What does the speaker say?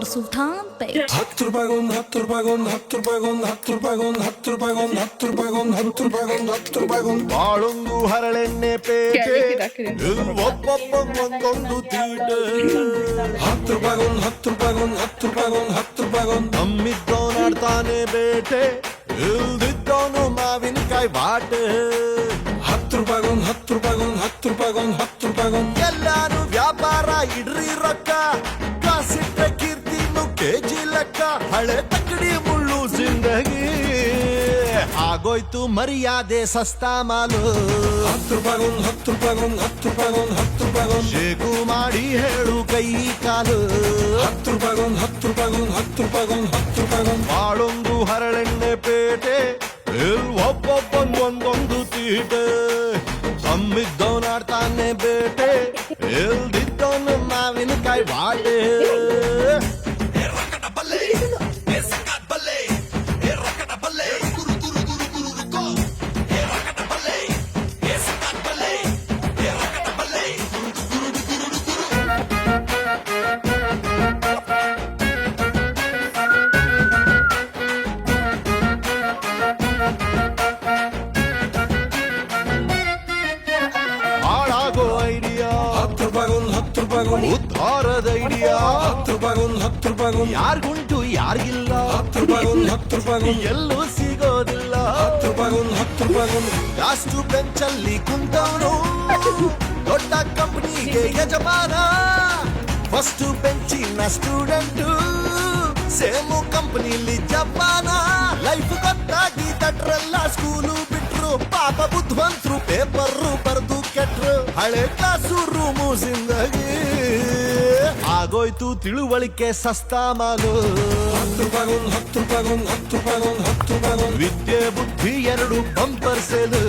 Welcome to Sultan Pet. 10 ರೂಪಾಯಿಗೊಂದು 10 ರೂಪಾಯಿಗೊಂದು 10 ರೂಪಾಯಿಗೊಂದು 10 ರೂಪಾಯಿಗೊಂದು 10 ರೂಪಾಯಿಗೊಂದು 10 ರೂಪಾಯಿಗೊಂದು 10 ರೂಪಾಯಿಗೊಂದು 10 ರೂಪಾಯಿಗೊಂದು ಬಾಳೊಂದು ಹರಳೆಣ್ಣೆ ಪೇಟೆ ಒಬ್ಬೊಬ್ಬೊಂದೊಂದು ತೀಟೆ 10 ರೂಪಾಯಿಗೊಂದು 10 ರೂಪಾಯಿಗೊಂದು 10 ರೂಪಾಯಿಗೊಂದು 10 ರೂಪಾಯಿಗೊಂದು ನಮ್ಮಿದ್ದವನಾಡ್ತಾನೆ ಬೇಟೆ ಇಲ್ದಿದ್ದವನು ಮಾವಿನಕಾಯಿ ಬಾಟೆ 10 ರೂಪಾಯಿಗೊಂದು 10 ರೂಪಾಯಿಗೊಂದು 10 ರೂಪಾಯಿಗೊಂದು 10 ರೂಪಾಯಿಗೊಂದು ಎಲ್ಲಾರು ವ್ಯಾಪಾರ ಇಡ್ರಿ ರೊಕ್ಕ ಕಾಸಿಟ್ಟ ಕೀರ್ತಿನು ಕೆಜಿ ಲೆಕ್ಕ ಹಳೆ ತಕ್ಕಡಿ ಮುಳ್ಳು ಜಿಂದಗಿ ಆಗೋಯ್ತು ಮರ್ಯಾದೆ ಸಸ್ತಾ ಮಾಲು 10 ರೂಪಾಯಿಗೊಂದು 10 ರೂಪಾಯಿಗೊಂದು 10 ರೂಪಾಯಿಗೊಂದು 10 ರೂಪಾಯಿಗೊಂದು ಶೇಕು ಮಾಡಿ ಹೇಳು ಕೈ ಕಾಲು 10 ರೂಪಾಯಿಗೊಂದು 10 ರೂಪಾಯಿಗೊಂದು 10 ರೂಪಾಯಿಗೊಂದು 10 ರೂಪಾಯಿಗೊಂದು ಬಾಳೊಂದು ಹರಳೆಣ್ಣೆ ಪೇಟೆ ಒಬ್ಬೊಬ್ಬೊಂದೊಂದು ತೀಟೆ ತಮ್ಮಿದ್ದವನಾಡ್ತಾನೆ ಬೇಟೆ ಇಲ್ದಿದ್ದವನು ಮಾವಿನಕಾಯಿ ಬಾಟೆ ಹಾಳಾಗೋ ಐಡಿಯಾ 10 ರೂಪಾಯಿಗೊಂದು 10 ರೂಪಾಯಿಗೊಂದು ಉದ್ಧಾರದ ಐಡಿಯಾ 10 ರೂಪಾಯಿಗೊಂದು 10 ರೂಪಾಯಿಗೊಂದು ಯಾರ್ಗುಂಟು ಯಾರಿಗಿಲ್ಲ 10 ರೂಪಾಯಿಗೊಂದು 10 ರೂಪಾಯಿಗೊಂದು ಎಲ್ಲೂ ಸಿಗೋದಿಲ್ಲ 10 ರೂಪಾಯಿಗೊಂದು 10 ರೂಪಾಯಿಗೊಂದು ಲಾಸ್ಟ್ ಬೆಂಚಲ್ಲಿ ಕುಂತವನು ದೊಡ್ಡ ಕಂಪನಿಗೆ ಯಜಮಾನ ಫಸ್ಟ್ ಬೆಂಚಿನ ಸ್ಟೂಡೆಂಟ್ ಸೇಮು ಕಂಪನಿಲಿ ಜಪಾನ ಲೈಫ್ ಗೊತ್ತಾಗಿ ತಟ್ರಲ್ಲ ಸ್ಕೂಲು ಬಿಟ್ರು ಪಾಪ ಬುದ್ಧವಂತರು ಪೇಪರ್ ಬರ್ದು ಕೆಟ್ರು ಹಳೆ ಕ್ಲಾಸು ರೂಮು ಜಿಂದಗಿ ಆಗೋಯ್ತು ತಿಳುವಳಿಕೆ ಸಸ್ತಾ ಮಾಲು 10 ರೂಪಾಯಿಗೊಂದು 10 ರೂಪಾಯಿಗೊಂದು 10 ರೂಪಾಯಿಗೊಂದು 10 ರೂಪಾಯಿಗೊಂದು ವಿದ್ಯೆ ಬುದ್ಧಿ ಎರಡು ಬಂಪರ್ ಸೇಲು